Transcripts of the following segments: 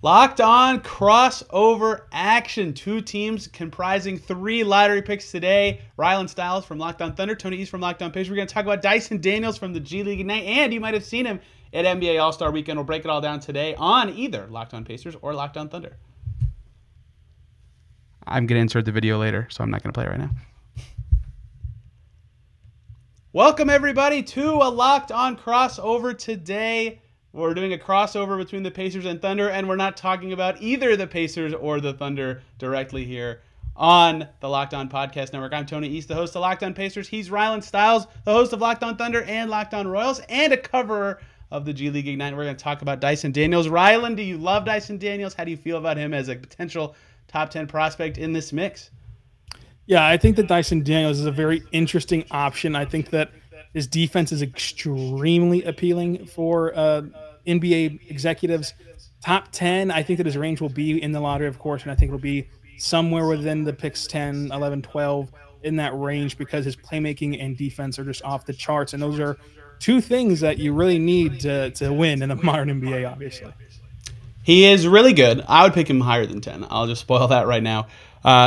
Locked on crossover action. Two teams comprising three lottery picks today. Rylan Stiles from Locked On Thunder, Tony East from Locked On Pacers. We're going to talk about Dyson Daniels from the G League Ignite, and you might have seen him at NBA All-Star Weekend. We'll break it all down today on either Locked On Pacers or Locked On Thunder. I'm going to insert the video later, so I'm not going to play it right now. Welcome, everybody, to a Locked On crossover today. We're doing a crossover between the Pacers and Thunder, and we're not talking about either the Pacers or the Thunder directly here on the Locked On Podcast Network. I'm Tony East, the host of Locked On Pacers. He's Rylan Stiles, the host of Locked On Thunder and Locked On Royals, and a coverer of the G League Ignite. We're going to talk about Dyson Daniels. Rylan, do you love Dyson Daniels? How do you feel about him as a potential top 10 prospect in this mix? Yeah, I think that Dyson Daniels is a very interesting option. I think that his defense is extremely appealing for NBA executives. Top 10, I think that his range will be in the lottery, of course, and I think it'll be somewhere within the picks 10, 11, 12, in that range, because his playmaking and defense are just off the charts. And those are two things that you really need to win in a modern NBA, obviously. He is really good. I would pick him higher than 10. I'll just spoil that right now.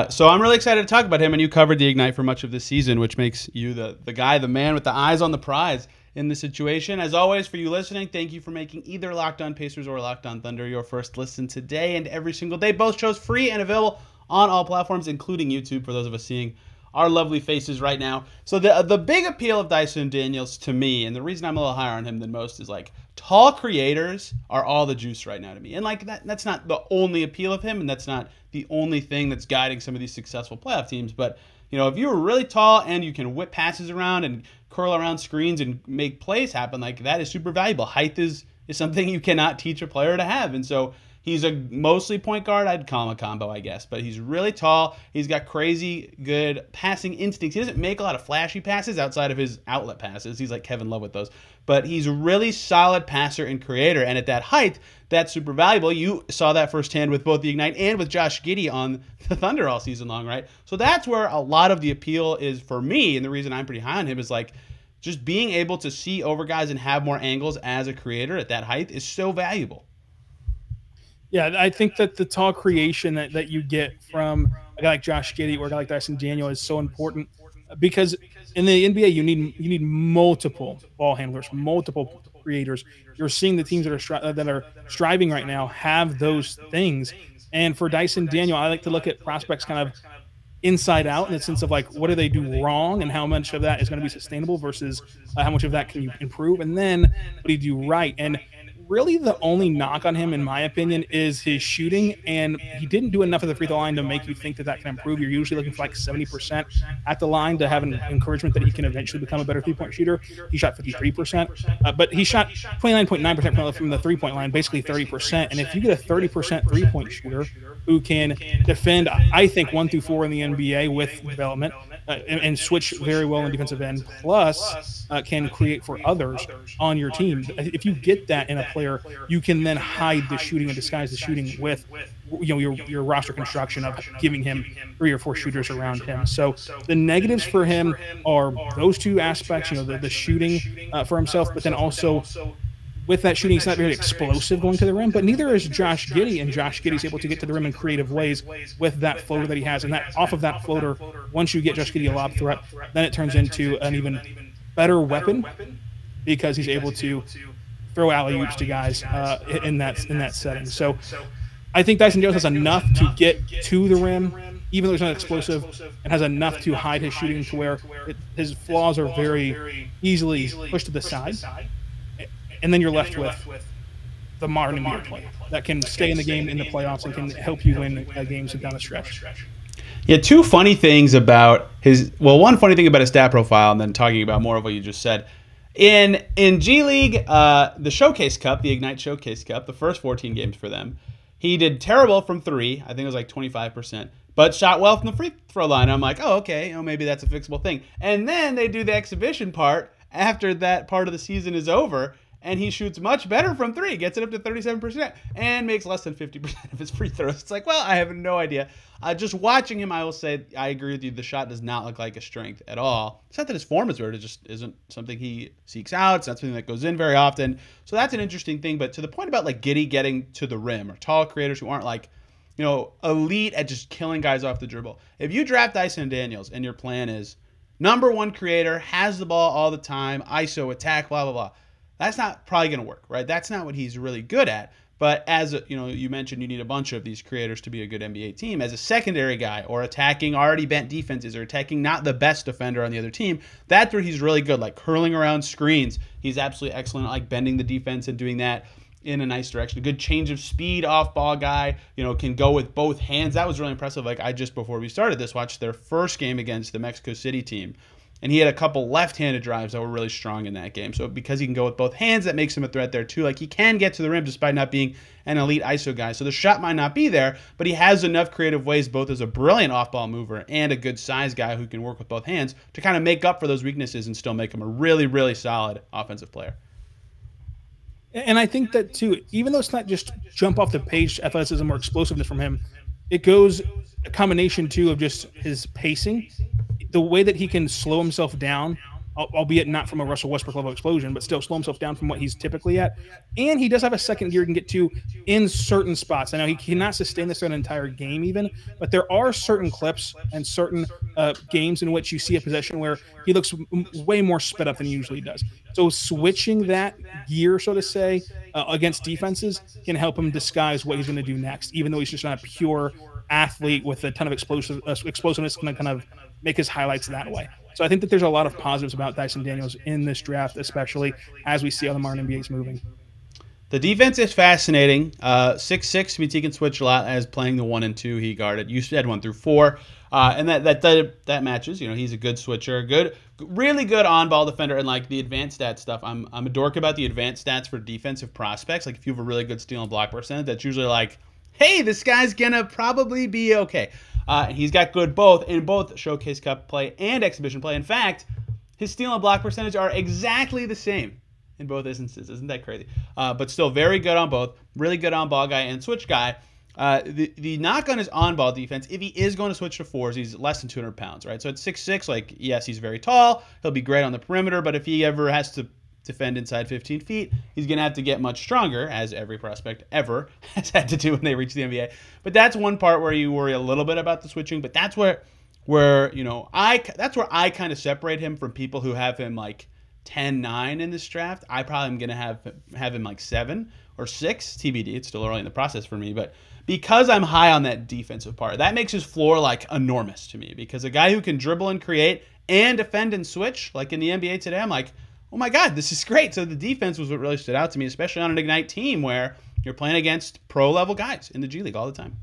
So I'm really excited to talk about him, and you covered the Ignite for much of this season, which makes you the guy, the man with the eyes on the prize in this situation. As always, for you listening, thank you for making either Locked On Pacers or Locked On Thunder your first listen today and every single day. Both shows free and available on all platforms, including YouTube, for those of us seeing our lovely faces right now. So the big appeal of Dyson Daniels to me, and the reason I'm a little higher on him than most, is like tall creators are all the juice right now to me. And like that's not the only appeal of him, and that's not the only thing that's guiding some of these successful playoff teams. But you know, if you're really tall and you can whip passes around and curl around screens and make plays happen, like that is super valuable. Height is something you cannot teach a player to have. And so he's a mostly point guard. I'd call him a combo, I guess. But he's really tall. He's got crazy good passing instincts. He doesn't make a lot of flashy passes outside of his outlet passes. He's like Kevin Love with those. But he's a really solid passer and creator. And at that height, that's super valuable. You saw that firsthand with both the Ignite and with Josh Giddey on the Thunder all season long, right? So that's where a lot of the appeal is for me. And the reason I'm pretty high on him is like just being able to see over guys and have more angles as a creator at that height is so valuable. Yeah, I think that the tall creation that you get from a guy like Josh Giddey or a guy like Dyson Daniels is so important, because in the NBA you need multiple ball handlers, multiple creators. You're seeing the teams that are striving right now have those things. And for Dyson Daniels, I like to look at prospects kind of inside out, in the sense of like, what do they do wrong and how much of that is going to be sustainable versus how much of that can you improve, and then what do you do right. And really the only knock on him, in my opinion, is his shooting, and he didn't do enough of the free throw line to make you think that that can improve. You're usually looking for like 70% at the line to have an encouragement that he can eventually become a better three-point shooter. He shot 53%, but he shot 29.9% from the three-point line, basically 30%. And if you get a 30% three-point shooter who can defend, I think, 1 through 4 in the NBA with development, and switch very well in defensive end, plus can create for others on your team. If you get that in a player, you can then hide the shooting and disguise the shooting with, you know, your roster construction of giving him 3 or 4 shooters around him. So the negatives for him are those two aspects, you know, the shooting for himself, but then also with that shooting, he's not very explosive going to the rim, but neither is Josh Giddey, and Josh Giddey's able to get to the rim in creative ways with that floater that he has. And that off of that floater, once you get Josh Giddey a lob threat, then it turns into an even better weapon, because he's able to throw alley-oops to guys in that setting. So I think Dyson Daniels has enough to get to the rim, even though he's not explosive, and has enough to hide his shooting to where his flaws are very easily pushed to the side. And then you're left with the modern NBA player that can stay in the game in the playoffs and can help you win games down the stretch. Yeah, two funny things about his – well, one funny thing about his stat profile, and then talking about more of what you just said. In G League, the Showcase Cup, the Ignite Showcase Cup, the first 14 games for them, he did terrible from 3. I think it was like 25%. But shot well from the free throw line. I'm like, oh, okay, maybe that's a fixable thing. And then they do the exhibition part after that part of the season is over, and he shoots much better from three, gets it up to 37%, and makes less than 50% of his free throws. It's like, well, I have no idea. Just watching him, I will say I agree with you. The shot does not look like a strength at all. It's not that his form is weird. It just isn't something he seeks out. It's not something that goes in very often. So that's an interesting thing. But to the point about like Giddey getting to the rim, or tall creators who aren't like, elite at just killing guys off the dribble. If you draft Dyson Daniels and your plan is number one creator, has the ball all the time, ISO attack, blah, blah, blah, that's not probably going to work, right? That's not what he's really good at. But as you mentioned, you need a bunch of these creators to be a good NBA team. As a secondary guy, or attacking already bent defenses, or attacking not the best defender on the other team, that's where he's really good, like curling around screens. He's absolutely excellent at like bending the defense and doing that in a nice direction. A good change of speed, off-ball guy, can go with both hands. That was really impressive. Like, I just, before we started this, watched their first game against the Mexico City team, and he had a couple left-handed drives that were really strong in that game. So because he can go with both hands, that makes him a threat there too. Like, he can get to the rim despite not being an elite ISO guy. So the shot might not be there, but he has enough creative ways, both as a brilliant off-ball mover and a good size guy who can work with both hands, to kind of make up for those weaknesses and still make him a really, really solid offensive player. And I think that too, even though it's not just jump off the page athleticism or explosiveness from him, it goes a combination too of just his pacing, the way that he can slow himself down, albeit not from a Russell Westbrook level explosion, but still slow himself down from what he's typically at. And he does have a second gear he can get to in certain spots. I know he cannot sustain this through an entire game even, but there are certain clips and certain games in which you see a possession where he looks way more sped up than he usually does. So switching that gear, so to say, against defenses can help him disguise what he's going to do next, even though he's just not a pure athlete with a ton of explosiveness going to kind of make his highlights that way. So I think that there's a lot of positives about Dyson Daniels in this draft, especially as we see how the modern NBA is moving. The defense is fascinating. 6'6" means he can switch a lot as playing the 1 and 2 he guarded. You said 1 through 4. And that matches. He's a good switcher, really good on-ball defender, and like the advanced stats stuff. I'm a dork about the advanced stats for defensive prospects. Like if you have a really good steal and block percentage, that's usually like, hey, this guy's gonna probably be okay. He's got good both in both Showcase Cup play and exhibition play. In fact, his steal and block percentage are exactly the same in both instances. Isn't that crazy? But still very good on both. Really good on-ball guy and switch guy. The knock on his on-ball defense, if he is going to switch to fours, he's less than 200 pounds, right? So at 6'6", like, yes, he's very tall. He'll be great on the perimeter, but if he ever has to defend inside 15 feet, he's going to have to get much stronger, as every prospect ever has had to do when they reach the NBA. But that's one part where you worry a little bit about the switching, but that's where I kind of separate him from people who have him like 10-9 in this draft. I probably am going to have him like 7 or 6, TBD. It's still early in the process for me, but because I'm high on that defensive part, that makes his floor like enormous to me, because a guy who can dribble and create and defend and switch, like in the NBA today, I'm like, oh my God, this is great. So the defense was what really stood out to me, especially on an Ignite team where you're playing against pro-level guys in the G League all the time.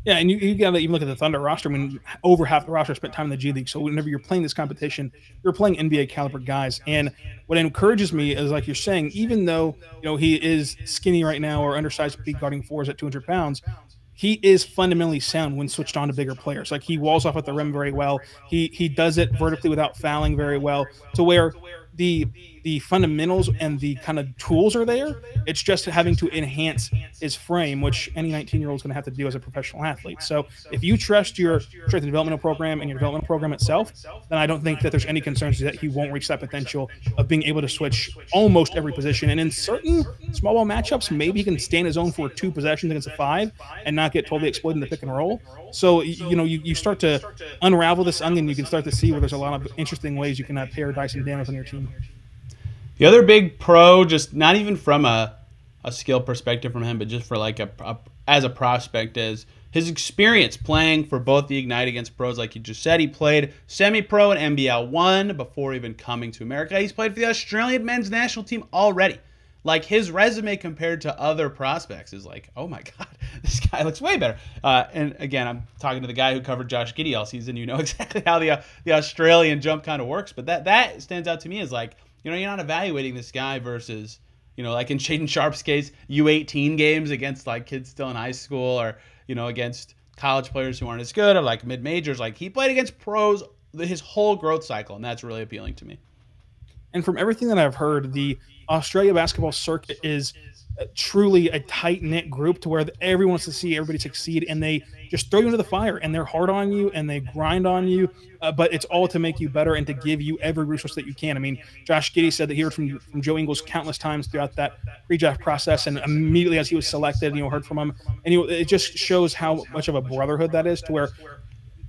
Yeah, and you got to even look at the Thunder roster. I mean, over half the roster spent time in the G League. So whenever you're playing this competition, you're playing NBA caliber guys. And what encourages me is, like you're saying, even though he is skinny right now or undersized, peak guarding fours at 200 pounds, he is fundamentally sound when switched on to bigger players. Like, he walls off at the rim very well. He does it vertically without fouling very well, to where the fundamentals and the kind of tools are there. It's just having to enhance his frame, which any 19-year-old is going to have to do as a professional athlete. So if you trust your strength and developmental program and your developmental program itself, then I don't think that there's any concerns that he won't reach that potential of being able to switch almost every position. And in certain small ball matchups, maybe he can stand his own for 2 possessions against a 5 and not get totally exploited in the pick and roll. So, you start to unravel this onion. You can start to see where there's a lot of interesting ways you can pair Dyson Daniels on your team. The other big pro, just not even from a skill perspective from him, but just for like as a prospect, is his experience playing for both the Ignite against pros. Like you just said, he played semi-pro and NBL 1 before even coming to America. He's played for the Australian men's national team already. Like, his resume compared to other prospects is like, oh my God, this guy looks way better. And again, I'm talking to the guy who covered Josh Giddey all season. You know exactly how the Australian jump kind of works. But that stands out to me as like, you're not evaluating this guy versus, like in Shaedon Sharpe's case, U18 games against like kids still in high school, or, against college players who aren't as good, or like mid-majors. Like, he played against pros his whole growth cycle, and that's really appealing to me. And from everything that I've heard, the Australia basketball circuit is truly a tight knit group to where everyone wants to see everybody succeed, and they just throw you into the fire, and they're hard on you and they grind on you. But it's all to make you better and to give you every resource that you can. I mean, Josh Giddey said that he heard from Joe Ingles countless times throughout that pre-draft process, and immediately as he was selected, heard from him, and it just shows how much of a brotherhood that is, to where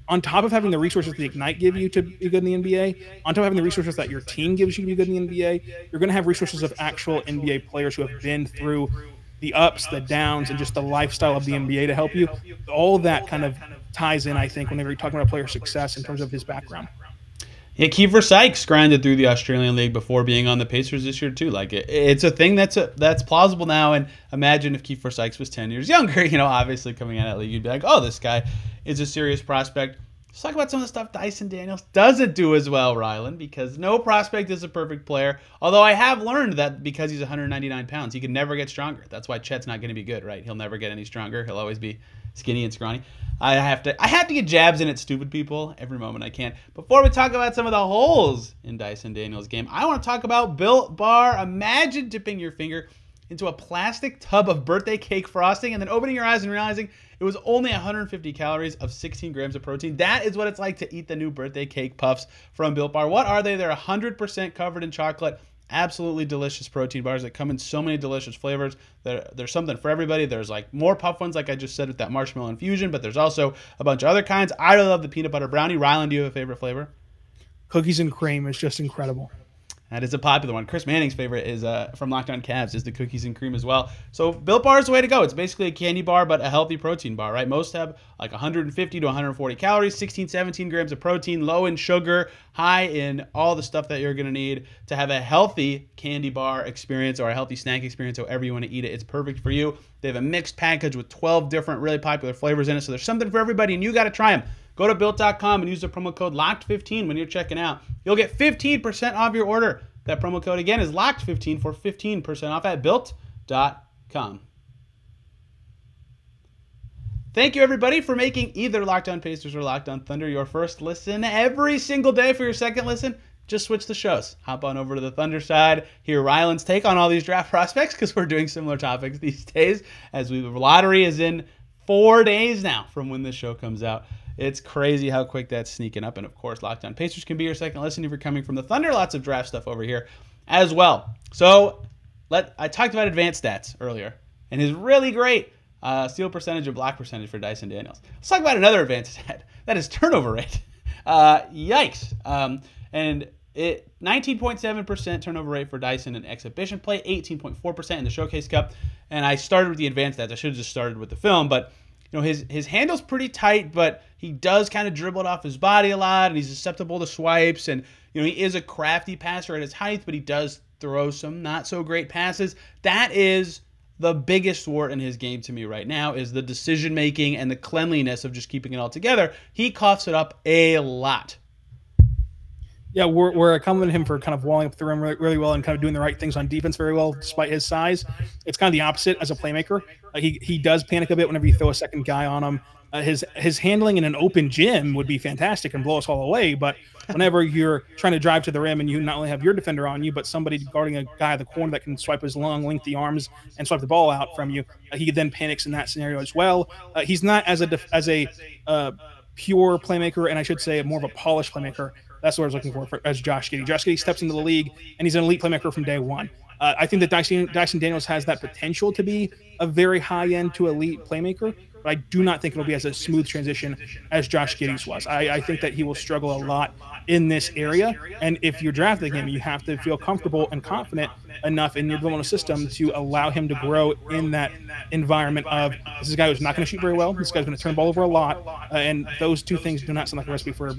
on top of having the resources the Ignite give you to be good in the NBA, on top of having the resources that your team gives you to be good in the NBA, you're going to have resources of actual NBA players who have been through the ups, the downs, and just the lifestyle of the NBA to help you. All that kind of ties in, I think, whenever you're talking about player success in terms of his background. Yeah, Kiefer Sykes grinded through the Australian League before being on the Pacers this year too. Like it's a thing that's plausible now. And imagine if Kiefer Sykes was 10 years younger. Obviously coming out of that league, you'd be like, oh, this guy is a serious prospect. Let's talk about some of the stuff Dyson Daniels doesn't do as well, Rylan, because no prospect is a perfect player. Although I have learned that because he's 199 pounds, he can never get stronger. That's why Chet's not going to be good, right? He'll never get any stronger. He'll always be skinny and scrawny. I have to get jabs in at stupid people every moment I can. Before we talk about some of the holes in Dyson Daniels' game, I want to talk about Built Bar. Imagine dipping your finger into a plastic tub of birthday cake frosting and then opening your eyes and realizing it was only 150 calories of 16 grams of protein. That is what it's like to eat the new birthday cake puffs from Built Bar. What are they? They're 100% covered in chocolate. Absolutely delicious protein bars that come in so many delicious flavors. There's something for everybody. There's like more puff ones, like I just said, with that marshmallow infusion, but there's also a bunch of other kinds. I really love the peanut butter brownie. Rylan, do you have a favorite flavor? Cookies and cream is just incredible. That is a popular one. Chris Manning's favorite is from Locked On Cavs is the cookies and cream as well. So Built Bar is the way to go. It's basically a candy bar, but a healthy protein bar, right? Most have like 150 to 140 calories, 16, 17 grams of protein, low in sugar, high in all the stuff that you're going to need to have a healthy candy bar experience or a healthy snack experience, however you want to eat it. It's perfect for you. They have a mixed package with 12 different really popular flavors in it, so there's something for everybody, and you got to try them. Go to Built.com and use the promo code LOCKED15 when you're checking out. You'll get 15% off your order. That promo code, again, is LOCKED15 for 15% off at Built.com. Thank you, everybody, for making either Locked On Pacers or Locked On Thunder your first listen every single day. For your second listen, just switch the shows. Hop on over to the Thunder side, hear Rylan's take on all these draft prospects, because we're doing similar topics these days, as the lottery is in 4 days now from when this show comes out. It's crazy how quick that's sneaking up. And, of course, Locked On Pacers can be your second listen if you're coming from the Thunder. Lots of draft stuff over here as well. So I talked about advanced stats earlier, and his really great steal percentage and block percentage for Dyson Daniels. Let's talk about another advanced stat. That is turnover rate. Yikes. And 19.7% turnover rate for Dyson in exhibition play, 18.4% in the Showcase Cup. And I started with the advanced stats. I should have just started with the film, but his handle's pretty tight, but he does kind of dribble it off his body a lot, and he's susceptible to swipes, and he is a crafty passer at his height, but he does throw some not so great passes. That is the biggest wart in his game to me right now, is the decision making and the cleanliness of just keeping it all together. He coughs it up a lot. Yeah, we're complimenting him for kind of walling up the rim really well and kind of doing the right things on defense very well, despite his size. It's kind of the opposite as a playmaker. He does panic a bit whenever you throw a second guy on him. His handling in an open gym would be fantastic and blow us all away, but whenever you're trying to drive to the rim and you not only have your defender on you, but somebody guarding a guy at the corner that can swipe his long, lengthy arms and swipe the ball out from you, he then panics in that scenario as well. He's not as a pure playmaker, and I should say more of a polished playmaker. That's what I was looking for as Josh Giddey. Josh Giddey steps into the league, and he's an elite playmaker from day one. I think that Dyson Daniels has that potential to be a very high-end to elite playmaker, but I do not think it'll be as a smooth transition as Josh Giddey's was. I think that he will struggle a lot in this area, and if you're drafting him, you have to feel comfortable and confident enough in your developmental system to allow him to grow in that environment of, this is a guy who's not going to shoot very well, this guy's going to turn the ball over a lot, and those two things do not sound like a recipe for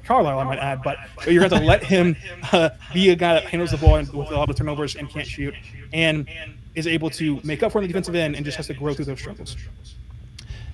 Carlisle, I might add, but you're going to let him be a guy that handles the ball with a lot of turnovers and can't shoot, and is able to make up for the defensive end and just has to grow through those struggles.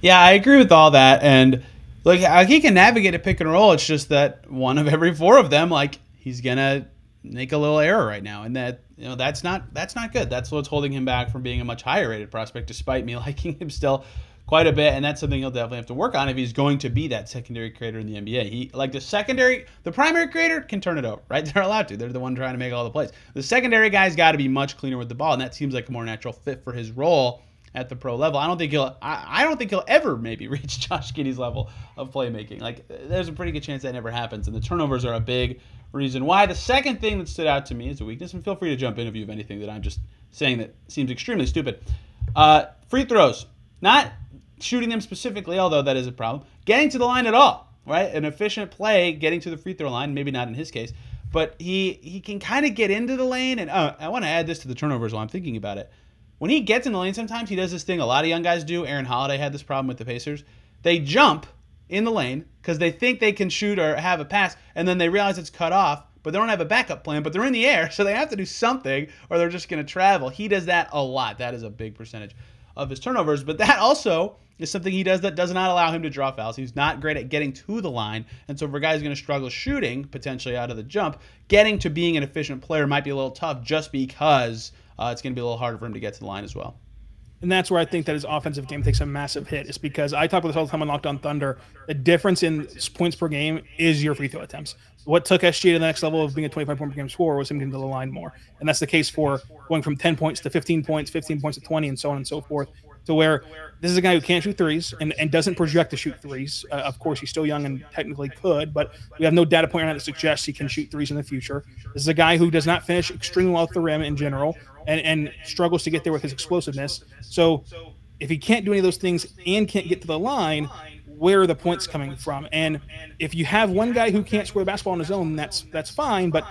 Yeah, I agree with all that, and like he can navigate a pick and roll. It's just that one of every four of them, like, he's gonna make a little error right now, and that's not good. That's what's holding him back from being a much higher rated prospect, despite me liking him still quite a bit, and that's something he'll definitely have to work on if he's going to be that secondary creator in the NBA. He like the primary creator can turn it over, right? They're allowed to. They're the one trying to make all the plays. The secondary guy's got to be much cleaner with the ball, and that seems like a more natural fit for his role at the pro level. I don't think he'll ever maybe reach Josh Giddey's level of playmaking. Like, there's a pretty good chance that never happens, and the turnovers are a big reason why. The second thing that stood out to me is a weakness, and feel free to jump in if you have anything that I'm just saying that seems extremely stupid. Free throws. Not shooting them specifically, although that is a problem. Getting to the line at all, right? An efficient play, getting to the free throw line, maybe not in his case, but he can kind of get into the lane, and I want to add this to the turnovers while I'm thinking about it. When he gets in the lane, sometimes he does this thing a lot of young guys do. Aaron Holiday had this problem with the Pacers. They jump in the lane because they think they can shoot or have a pass, and then they realize it's cut off, but they don't have a backup plan, but they're in the air, so they have to do something or they're just going to travel. He does that a lot. That is a big percentage of his turnovers, but that also is something he does that does not allow him to draw fouls. He's not great at getting to the line, and so for a guy who's going to struggle shooting, potentially out of the jump, getting to being an efficient player might be a little tough just because it's going to be a little harder for him to get to the line as well. And that's where I think that his offensive game takes a massive hit. Is because I talk about this all the time on Locked On Thunder. The difference in points per game is your free throw attempts. What took SGA to the next level of being a 25-point per game scorer was him getting to the line more. And that's the case for going from 10 points to 15 points, 15 points to 20, and so on and so forth. To where this is a guy who can't shoot threes and doesn't project to shoot threes. Of course, he's still young and technically could, but we have no data point on that suggests he can shoot threes in the future. This is a guy who does not finish extremely well at the rim in general and struggles to get there with his explosiveness. So if he can't do any of those things and can't get to the line, where are the points coming from? And if you have one guy who can't score the basketball on his own, that's fine, but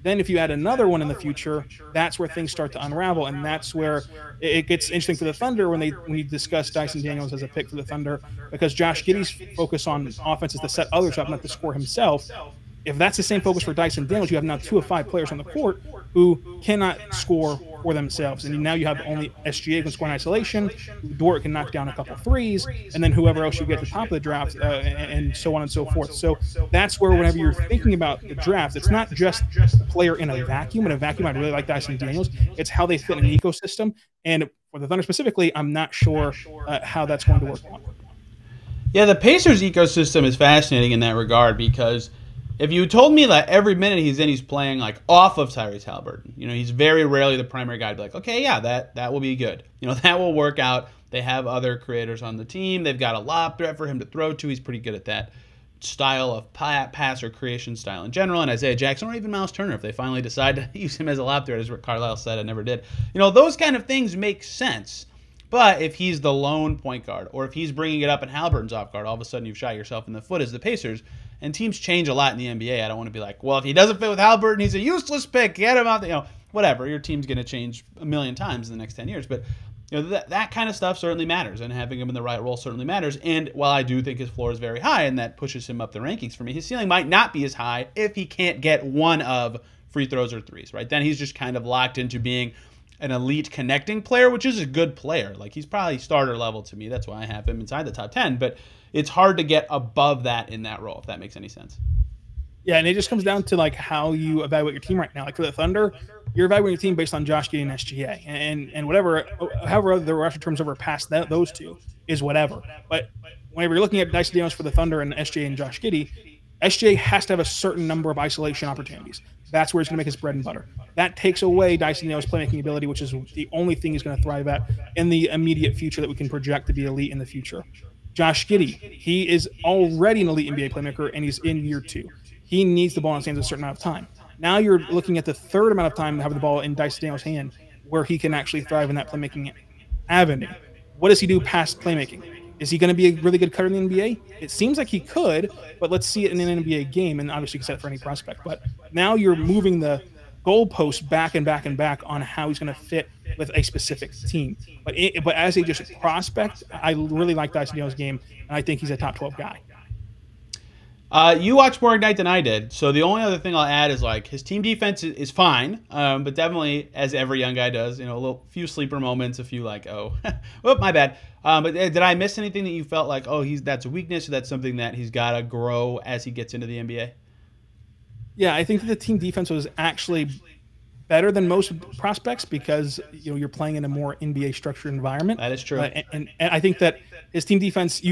then if you add another one in the future, that's where things start to unravel, and that's where it gets interesting for the Thunder when you discuss Dyson Daniels as a pick for the Thunder, because Josh Giddey's focus on offense is to set others up, not to score himself. If that's the same focus for Dyson Daniels, you have now 2 of 5 players on the court who cannot score for themselves. And now you have only SGA can score in isolation, Dort can knock down a couple threes, and then whoever else you get at the top of the draft, and so on and so forth. So that's where whenever you're thinking about the draft, it's not just a player in a vacuum. In a vacuum, I'd really like Dyson Daniels. It's how they fit in an ecosystem. And for the Thunder specifically, I'm not sure how that's going to work out. Yeah, the Pacers ecosystem is fascinating in that regard because if you told me that every minute he's playing like off of Tyrese Haliburton, he's very rarely the primary guy to be like, okay, yeah, that will be good. That will work out. They have other creators on the team. They've got a lob threat for him to throw to. He's pretty good at that style of pass or creation style in general. And Isaiah Jackson or even Miles Turner, if they finally decide to use him as a lob threat, as Carlisle said, I never did. Those kind of things make sense. But if he's the lone point guard, or if he's bringing it up and Haliburton's off guard, all of a sudden you've shot yourself in the foot as the Pacers. And teams change a lot in the NBA. I don't want to be like, well, if he doesn't fit with Haliburton, he's a useless pick. Get him out there. Whatever. Your team's going to change a million times in the next 10 years. But that kind of stuff certainly matters, and having him in the right role certainly matters. And while I do think his floor is very high, and that pushes him up the rankings for me, his ceiling might not be as high if he can't get one of free throws or threes. Right? Then he's just kind of locked into being an elite connecting player, which is a good player. Like, he's probably starter level to me. That's why I have him inside the top 10. But it's hard to get above that in that role, if that makes any sense. Yeah, and it just comes down to like how you evaluate your team right now. Like for the Thunder, you're evaluating your team based on Josh Giddey and SGA, and whatever, however the roster terms over past those two is whatever. But whenever you're looking at Dyson Daniels for the Thunder and SGA and Josh Giddey, SGA has to have a certain number of isolation opportunities. That's where he's going to make his bread and butter. That takes away Dyson Daniels' playmaking ability, which is the only thing he's going to thrive at in the immediate future that we can project to be elite in the future. Josh Giddey, he is already an elite NBA playmaker, and he's in year 2. He needs the ball in his hands a certain amount of time. Now you're looking at the third amount of time having the ball in Dyson Daniels' hand, where he can actually thrive in that playmaking avenue. What does he do past playmaking? Is he going to be a really good cutter in the NBA? It seems like he could, but let's see it in an NBA game, and obviously you can set it for any prospect. But now you're moving the goalpost back and back and back on how he's going to fit with a specific team. But as a just prospect, I really like Dyson Daniels' game, and I think he's a top 12 guy. You watched more Ignite than I did, so the only other thing I'll add is like his team defense is fine, but definitely, as every young guy does, a few sleeper moments, a few like, oh, whoop, my bad. But did I miss anything that you felt like, oh, that's a weakness, or that's something that he's got to grow as he gets into the NBA? Yeah, I think that the team defense was actually better than most prospects because you're playing in a more NBA structured environment. That is true. And I think that his team defense,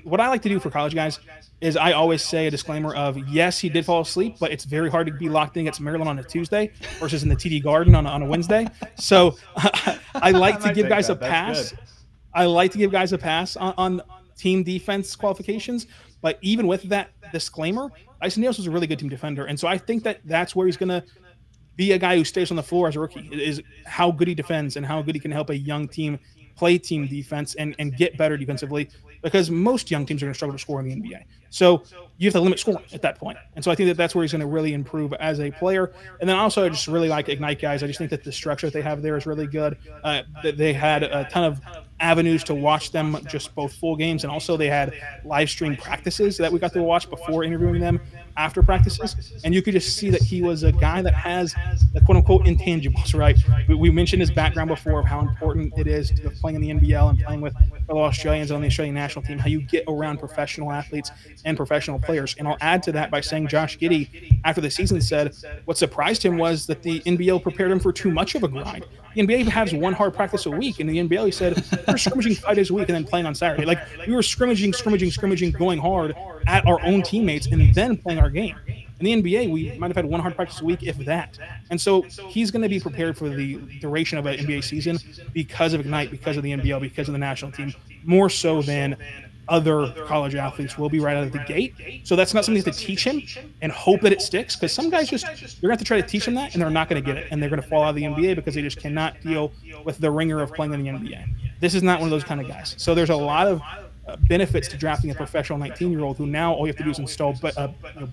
what I like to do for college guys is I always say a disclaimer of, yes, he did fall asleep, but it's very hard to be locked in against Maryland on a Tuesday versus in the TD Garden on a Wednesday. So I like to give guys a pass. I like to give guys a pass on team defense qualifications. But even with that disclaimer, Dyson Daniels was a really good team defender. And so I think that that's where he's going to be a guy who stays on the floor as a rookie, is how good he defends and how good he can help a young team play team defense and get better defensively, because most young teams are going to struggle to score in the NBA. So you have to limit scoring at that point. And so I think that that's where he's going to really improve as a player. And then also I just really like Ignite guys. I just think that the structure that they have there is really good. They had a ton of avenues to watch them, just both full games, and also they had live stream practices that we got to watch before interviewing them after practices. And you could just see that he was a guy that has the quote unquote intangibles, right? We mentioned his background before of how important it is to playing in the NBL and playing with fellow Australians on the Australian national team, how you get around professional athletes and professional players. And I'll add to that by saying Josh Giddey, after the season, said what surprised him was that the NBL prepared him for too much of a grind. The NBA has one hard practice a week. In the NBL, he said, we're scrimmaging 5 days a week and then playing on Saturday. Like, we were scrimmaging, going hard at our own teammates and then playing our game. In the NBA, we might have had one hard practice a week, if that. And so he's going to be prepared for the duration of an NBA season because of Ignite, because of the NBL, because of the national team, more so than other college athletes will be right out of the gate. So that's not something to teach him and hope that it sticks, because some guys you're going to have to try to teach them that and they're not going to get it, and they're going to fall out of the NBA because they just cannot deal with the ringer of playing in the NBA. This is not one of those kind of guys. So there's a lot of benefits to drafting a professional 19-year-old who now all you have to do is install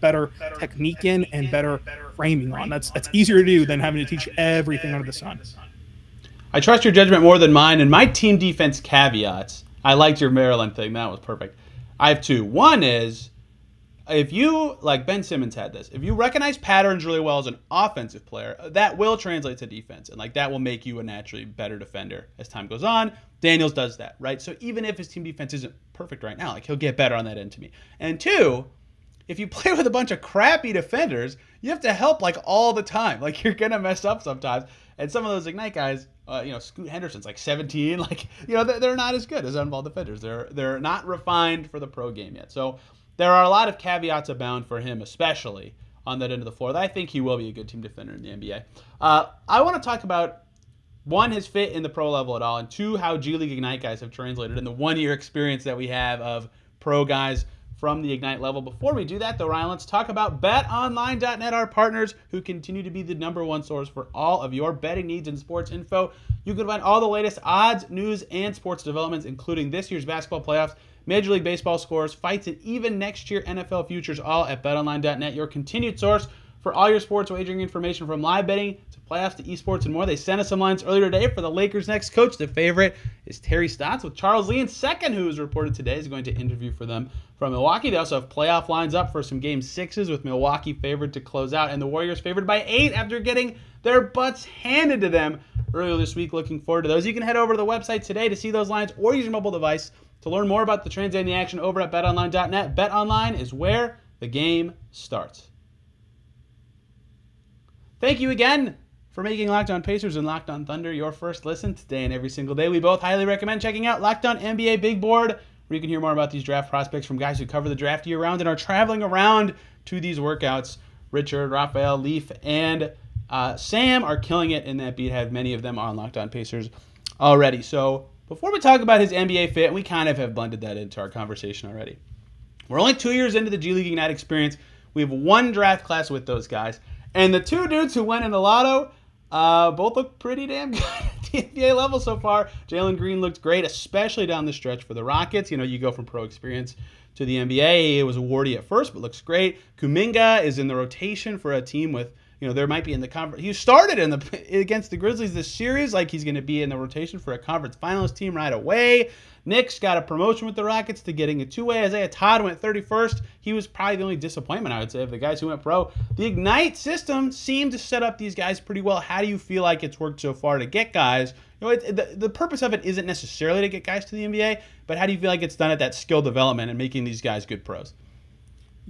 better technique in and better framing on. That's easier to do than having to teach everything under the sun. I trust your judgment more than mine, and my team defense caveats. I liked your Maryland thing. That was perfect. I have two. One is, if you, like Ben Simmons had this, if you recognize patterns really well as an offensive player, that will translate to defense. And that will make you a naturally better defender as time goes on. Daniels does that, right? So even if his team defense isn't perfect right now, he'll get better on that end to me. And two, if you play with a bunch of crappy defenders, you have to help all the time. You're going to mess up sometimes. And some of those Ignite guys, Scoot Henderson's 17. They're not as good as on-ball defenders. They're not refined for the pro game yet. So there are a lot of caveats abound for him, especially on that end of the floor, that I think he will be a good team defender in the NBA. I want to talk about, one, his fit in the pro level at all, and two, how G League Ignite guys have translated in the one-year experience that we have of pro guys from the Ignite level. Before we do that, though, Ryan, let's talk about BetOnline.net, our partners who continue to be the #1 source for all of your betting needs and sports info. You can find all the latest odds, news, and sports developments, including this year's basketball playoffs, Major League Baseball scores, fights, and even next year NFL futures, all at BetOnline.net, your continued source for all your sports wagering information, from live betting to playoffs to esports and more. They sent us some lines earlier today for the Lakers' next coach. The favorite is Terry Stotts, with Charles Lee in second, who is reported today is going to interview for them from Milwaukee. They also have playoff lines up for some Game 6s, with Milwaukee favored to close out and the Warriors favored by 8 after getting their butts handed to them earlier this week. Looking forward to those. You can head over to the website today to see those lines, or use your mobile device to learn more about the trends and the action over at BetOnline.net. BetOnline is where the game starts. Thank you again for making Locked On Pacers and Locked On Thunder your first listen today and every single day. We both highly recommend checking out Locked On NBA Big Board, where you can hear more about these draft prospects from guys who cover the draft year-round and are traveling around to these workouts. Richard, Raphael, Leaf, and Sam are killing it in that beat. Have many of them on Locked On Pacers already. So before we talk about his NBA fit, we kind of have blended that into our conversation already. We're only 2 years into the G League Ignite experience. We have one draft class with those guys. And the two dudes who went in the lotto both look pretty damn good at the NBA level so far. Jalen Green looked great, especially down the stretch for the Rockets. You go from pro experience to the NBA. It was awardy at first, but looks great. Kuminga is in the rotation for a team with, there might be in the conference. He started against the Grizzlies this series, he's going to be in the rotation for a conference finalist team right away. Nick's got a promotion with the Rockets to getting a two-way. Isaiah Todd went 31st. He was probably the only disappointment, I would say, of the guys who went pro. The Ignite system seemed to set up these guys pretty well. How do you feel like it's worked so far to get guys? The purpose of it isn't necessarily to get guys to the NBA, but how do you feel like it's done at that skill development and making these guys good pros?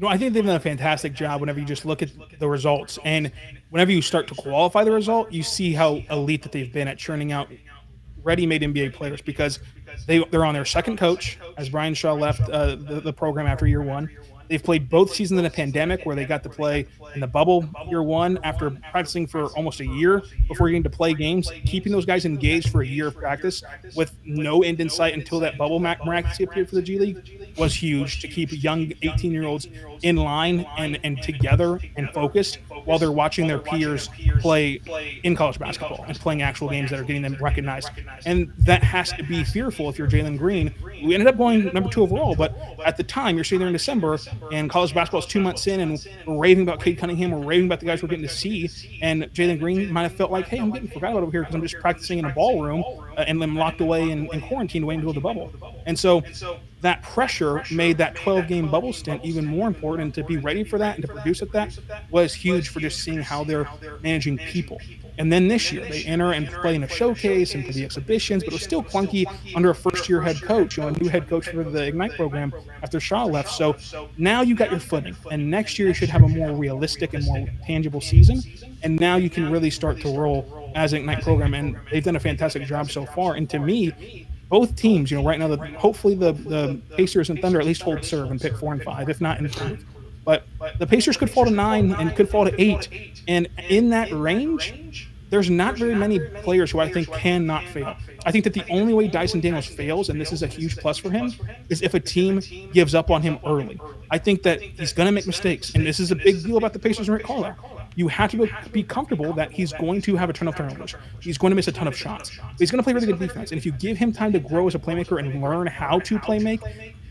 I think they've done a fantastic job whenever you just look at the results. And whenever you start to qualify the result, you see how elite that they've been at churning out ready-made NBA players because they're on their second coach, as Brian Shaw left the program after year one. They've played both seasons in a pandemic where they got to play in the bubble year one after practicing for almost a year before getting to play games, keeping those guys engaged for a year of practice with no end in sight until that bubble miraculously appeared for the G League was huge to keep young 18-year-olds in line and together and focused while they're watching their peers play in college basketball and playing actual games that are getting them recognized. And that has to be fearful if you're Jalen Green. We ended up going number 2 overall, but at the time, you're sitting there in December, and college basketball is 2 months in, and we're raving about Cade Cunningham, we're raving about the guys we're getting to see, and Jalen Green might have felt like, hey, I'm getting forgot about over here because I'm just practicing in a ballroom and I'm locked away in quarantine waiting to go to the bubble. And so that pressure made that 12-game bubble stint even more important, and to be ready for that and to produce at that was huge for just seeing how they're managing people. And then this year, they enter and play in a showcase and for the exhibitions, but it was still clunky under a first-year head coach, a new head coach for the Ignite program after Shaw left. So now you got your footing, and next year you should have a more realistic and more tangible season, and now you can really start to roll as an Ignite program, and they've done a fantastic job so far. And to me, both teams, right now, hopefully the Pacers and Thunder at least hold serve and pick 4 and 5, if not improve. But the Pacers could fall to 9 and could fall to 8. And in that range, there's not very many players who I think cannot fail. I think that the only way Dyson Daniels fails, and this is a huge plus for him, is if a team gives up on him early. I think that he's going to make mistakes, and this is a big deal about the Pacers and Rick Carlisle. You have to be comfortable that he's going to have a ton of turnovers. He's going to miss a ton of shots. But he's going to play really good defense. And if you give him time to grow as a playmaker and learn how to play make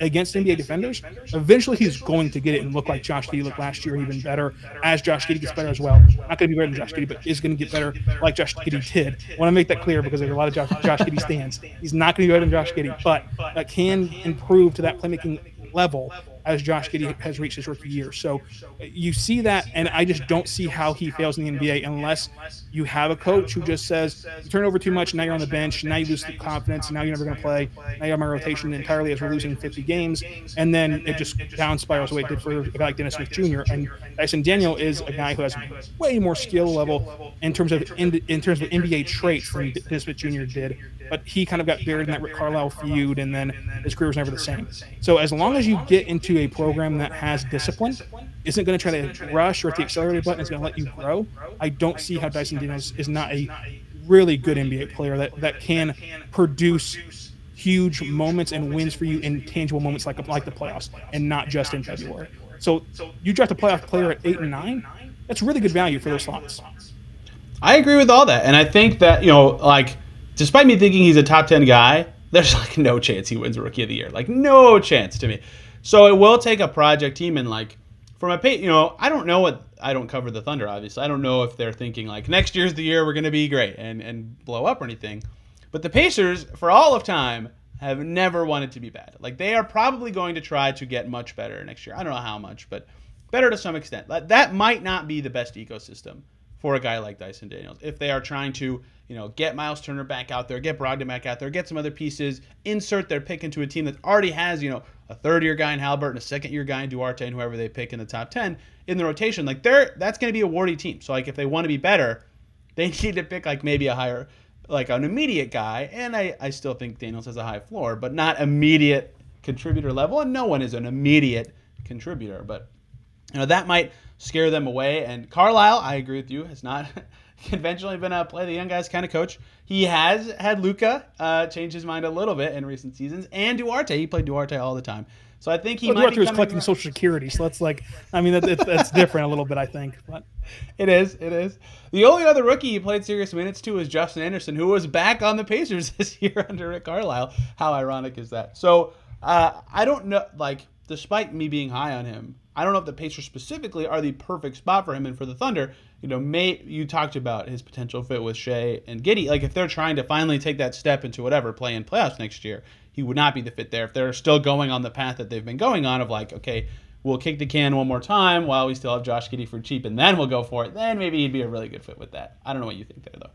against NBA defenders, eventually he's going to get it and look like Josh Giddey looked last year, and even better as Josh Giddey gets better as well. Not going to be better than Josh Giddey, but is going to get better like Josh Giddey did. I want to make that clear because there's a lot of Josh Giddey stands. He's not going to be better than Josh Giddey, but that can improve to that playmaking level as Josh Giddey has reached his rookie year. So you see that, and I just don't see how he fails in the NBA unless you have a coach who just says, you turn over too much, now you're on the bench, now you lose the confidence, now you're never going to play, now you have my rotation entirely as we're losing 50 games, and then it just down spirals the way it did for a guy like Dennis Smith Jr. And Dyson Daniel is a guy who has way more skill level in terms of NBA traits than Dennis Smith Jr. did, but he kind of got buried in that Rick Carlisle feud, and then his career was never the same. So as long as you get into a program that has discipline, isn't going to try to rush or hit the accelerator button, is going to let you grow, I don't see how Dyson Daniels is not a really good NBA player that can produce huge moments and wins for you in tangible moments like the playoffs, and not just in February. So you draft a playoff player at 8 and 9, that's really good value for those slots. I agree with all that, and I think that, despite me thinking he's a top 10 guy, there's no chance he wins Rookie of the Year. No chance to me. So it will take a project team, and from a I don't know I don't cover the Thunder, obviously. I don't know if they're thinking next year's the year we're going to be great and blow up or anything. But the Pacers, for all of time, have never wanted to be bad. They are probably going to try to get much better next year. I don't know how much, but better to some extent. That might not be the best ecosystem for a guy like Dyson Daniels if they are trying to get Miles Turner back out there, get Brogdon back out there, get some other pieces, insert their pick into a team that already has, a third-year guy in Halliburton, a second-year guy in Duarte, and whoever they pick in the top 10 in the rotation. That's going to be a warty team. So, if they want to be better, they need to pick, maybe a higher, an immediate guy. And I still think Daniels has a high floor, but not immediate contributor level. And no one is an immediate contributor. But, that might scare them away. And Carlisle, I agree with you, has not conventionally been a play the young guys kind of coach. He has had Luka change his mind a little bit in recent seasons, and Duarte. He played Duarte all the time. So I think Duarte was collecting Social Security, so that's that's different a little bit, I think. But it is. The only other rookie he played serious minutes to was Justin Anderson, who was back on the Pacers this year under Rick Carlisle. How ironic is that? So I don't know, despite me being high on him, I don't know if the Pacers specifically are the perfect spot for him. And for the Thunder, you talked about his potential fit with Shea and Giddey. If they're trying to finally take that step into whatever, play in playoffs next year, he would not be the fit there. If they're still going on the path that they've been going on of okay, we'll kick the can one more time while we still have Josh Giddey for cheap, and then we'll go for it, then maybe he'd be a really good fit with that. I don't know what you think there, though.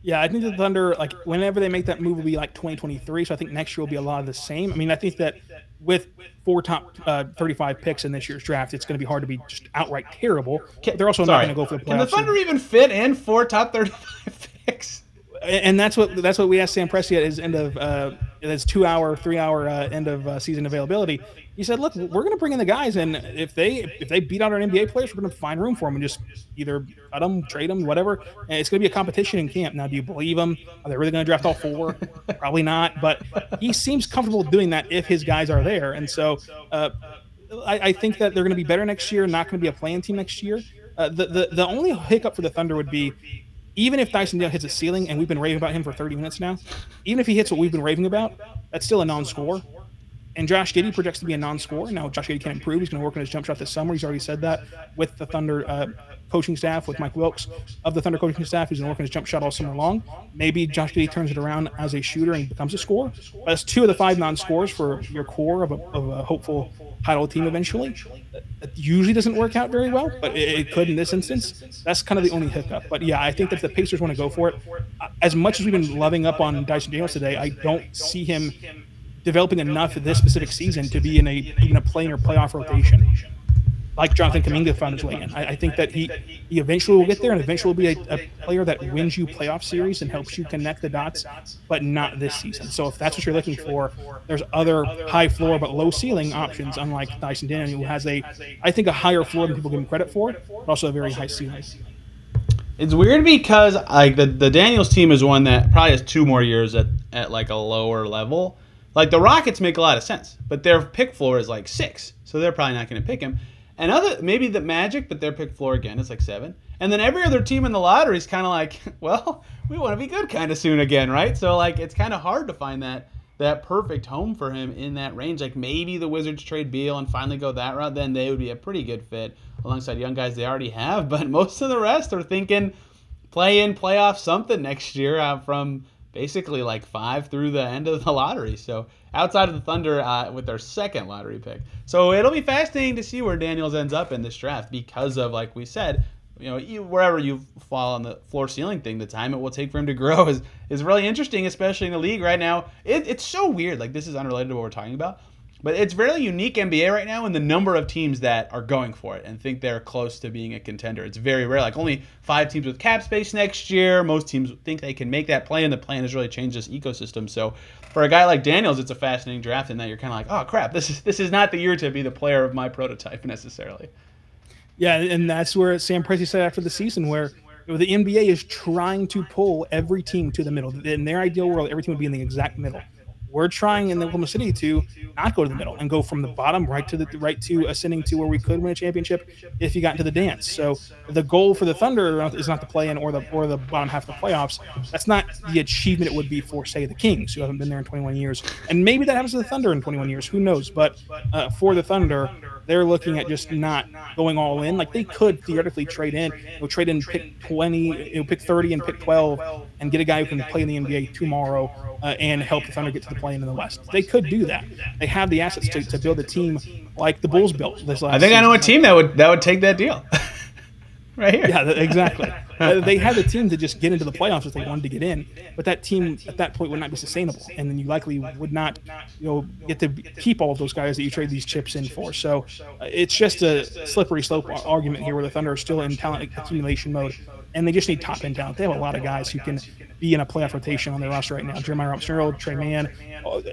Yeah, I think the Thunder, like whenever they make that move, will be like 2023. So I think next year will be a lot of the same. I mean, I think that with four top 35 picks in this year's draft, it's going to be hard to be just outright terrible. But they're also not going to go for the playoffs. Can the Thunder even fit in 4 top 35 picks? And that's what we asked Sam Presti at his end of his 3-hour end of season availability. He said, "Look, we're going to bring in the guys, and if they beat out our NBA players, we're going to find room for them and just either cut them, trade them, whatever. And it's going to be a competition in camp. Now, do you believe him? Are they really going to draft all 4? Probably not. But he seems comfortable doing that if his guys are there. And so I think that they're going to be better next year. Not going to be a playing team next year. The only hiccup for the Thunder would be, even if Dyson Daniels hits a ceiling, and we've been raving about him for 30 minutes now, even if he hits what we've been raving about, that's still a non-scorer. And Josh Giddey projects to be a non-scorer. Now, Josh Giddey can improve. He's going to work on his jump shot this summer. He's already said that with the Thunder coaching staff, with Mike Wilkes of the Thunder coaching staff. He's going to work on his jump shot all summer long. Maybe Josh Giddey turns it around as a shooter and becomes a scorer. But that's 2 of the 5 non-scorers for your core of a hopeful title team eventually. It usually doesn't work out very well, but it could in this instance. That's kind of the only hiccup. But yeah, I think that if the Pacers want to go for it, as much as we've been loving up on Dyson Daniels today, I don't see him developing enough this specific season to be in even a play-in or playoff rotation, like Jonathan Kuminga found his way in. I think that he eventually will get there, and eventually will be a player that wins you playoff series and helps you connect the dots, but not this season. So if that's what you're looking for, there's other high floor but low ceiling options, unlike Dyson Daniels, who has I think a higher floor than people give him credit for, but also a very high ceiling. It's weird because like the Daniels team is one that probably has 2 more years at like a lower level. Like the Rockets make a lot of sense, but their pick floor is like 6, so they're probably not going to pick him. And maybe the Magic, but their pick floor again is like 7. And then every other team in the lottery is kind of like, well, we want to be good kind of soon again, right? So like it's kind of hard to find that perfect home for him in that range. Like maybe the Wizards trade Beal and finally go that route, then they would be a pretty good fit alongside young guys they already have. But most of the rest are thinking play-in, playoff something next year from basically like 5 through the end of the lottery. So outside of the Thunder with their 2nd lottery pick. So it'll be fascinating to see where Daniels ends up in this draft because of, like we said, wherever you fall on the floor ceiling thing, the time it will take for him to grow is really interesting, especially in the league right now. It's so weird. Like this is unrelated to what we're talking about. But it's very unique NBA right now in the number of teams that are going for it and think they're close to being a contender. It's very rare. Like only 5 teams with cap space next year. Most teams think they can make that play, and the plan has really changed this ecosystem. So for a guy like Daniels, it's a fascinating draft in that you're kind of like, oh crap, this is not the year to be the player of my prototype necessarily. Yeah, and that's where Sam Presti said after the season, where the NBA is trying to pull every team to the middle. In their ideal world, every team would be in the exact middle. We're trying in Oklahoma City to not go to the middle and go from the bottom right to ascending to where we could win a championship if you got into the dance. So the goal for the Thunder is not to play in or the bottom half of the playoffs. That's not the achievement it would be for, say, the Kings, who haven't been there in 21 years. And maybe that happens to the Thunder in 21 years. Who knows? But for the Thunder, they're looking at just not going all in. Like they could theoretically trade in pick 20, pick 30 and pick 12 and get a guy who can play in the NBA tomorrow and help the Thunder get to the play-in in the West. They could do that. They have the assets to build a team like the Bulls built this last season. I know a team that would take that deal. Right here. Yeah, exactly. They had the team to just get into the playoffs if they wanted to get in, but that team at that point would not be sustainable, and then you likely would not, get to keep all of those guys that you trade these chips in for. So it's just a slippery slope argument here, where the Thunder are still in talent accumulation mode, and they just need top end talent. They have a lot of guys who can be in a playoff rotation on their roster right now. Jeremiah Robinson-Earl, Trey Mann,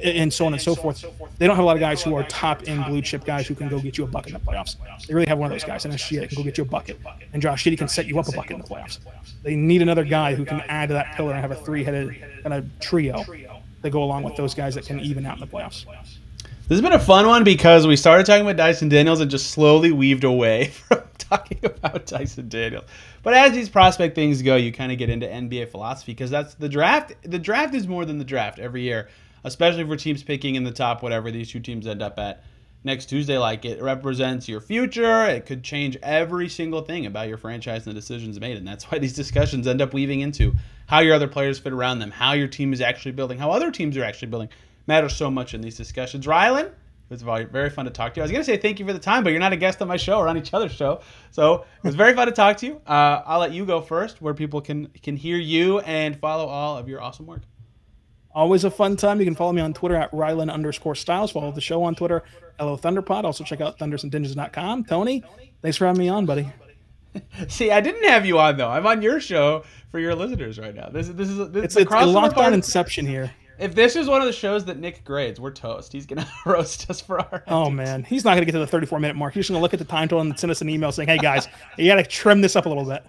and so on and so forth. They don't have a lot of guys who are top end blue chip guys who can go get you a bucket in the playoffs. They really have one of those guys, and that's Giddey, that can go get you a bucket, and Josh Giddey can set you up a bucket in the playoffs. They need another guy who can add to that pillar and have a 3-headed kind of trio that go along with those guys that can even out in the playoffs. This has been a fun one because we started talking about Dyson Daniels and just slowly weaved away from talking about Dyson Daniels. But as these prospect things go, you kind of get into NBA philosophy because that's the draft. The draft is more than the draft every year, especially for teams picking in the top whatever these 2 teams end up at next Tuesday. Like, it represents your future. It could change every single thing about your franchise and the decisions made. And that's why these discussions end up weaving into how your other players fit around them, how your team is actually building, how other teams are actually building. Matters so much in these discussions. Rylan, was very fun to talk to you. I was going to say thank you for the time, but you're not a guest on my show or on each other's show. So it was very fun to talk to you. I'll let you go first, where people can hear you and follow all of your awesome work. Always a fun time. You can follow me on Twitter at Rylan_Styles. Follow the show on Twitter, Hello Thunderpod. Also check out thundersandninjas.com. Tony, thanks for having me on, buddy. See, I didn't have you on though. I'm on your show for your listeners right now. This is it's a lockdown inception here. If this is one of the shows that Nick grades, we're toast. He's gonna roast us for our. Oh man, he's not gonna get to the 34-minute mark. He's gonna look at the time total and send us an email saying, "Hey guys, you gotta trim this up a little bit."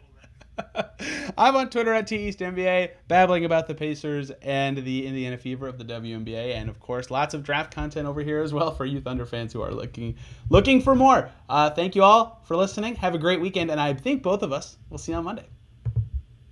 I'm on Twitter at TEastNBA, babbling about the Pacers and the Indiana Fever of the WNBA, and of course, lots of draft content over here as well for you Thunder fans who are looking for more. Thank you all for listening. Have a great weekend, and I think both of us will see you on Monday.